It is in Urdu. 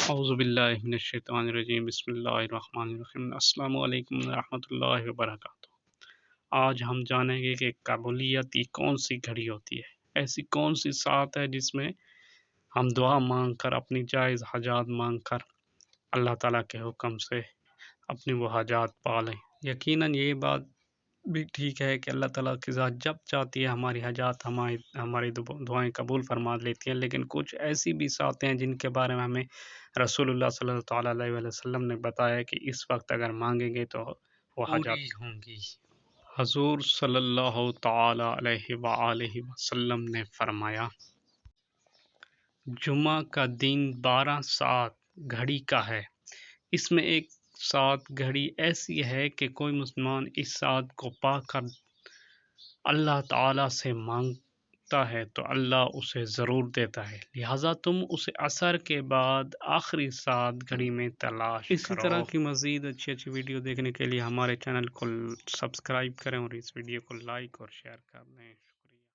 اعوذ باللہ من الشیطان الرجیم بسم اللہ الرحمن الرحیم السلام علیکم ورحمۃ اللہ وبرکاتہ۔ آج ہم جانیں گے کہ قبولیت کی کون سی گھڑی ہوتی ہے، ایسی کون سی ساتھ ہے جس میں ہم دعا مانگ کر اپنی جائز حاجات مانگ کر اللہ تعالیٰ کے حکم سے اپنی وہ حاجات پالیں۔ یقیناً یہ بات بھی ٹھیک ہے کہ اللہ تعالیٰ کی ذات جب چاہتی ہے ہماری حاجات ہماری دعائیں قبول فرما لیتی ہیں، لیکن کچھ ایسی بھی ساتیں ہیں جن کے بارے میں ہمیں رسول اللہ صلی اللہ تعالیٰ علیہ وسلم نے بتایا کہ اس وقت اگر مانگیں گے تو وہ حاجات پوری ہوں گی۔ حضور صلی اللہ تعالیٰ علیہ وآلہ وسلم نے فرمایا، جمعہ کا دن 12 ساعت گھڑی کا ہے، اس میں ایک ساتھ گھڑی ایسی ہے کہ کوئی مسلمان اس ساتھ کو پا کر اللہ تعالیٰ سے مانگتا ہے تو اللہ اسے ضرور دیتا ہے، لہٰذا تم اسے عصر کے بعد آخری ساتھ گھڑی میں تلاش کرو۔ اسی طرح کی مزید اچھی ویڈیو دیکھنے کے لیے ہمارے چینل کو سبسکرائب کریں اور اس ویڈیو کو لائک اور شیئر کر دیں۔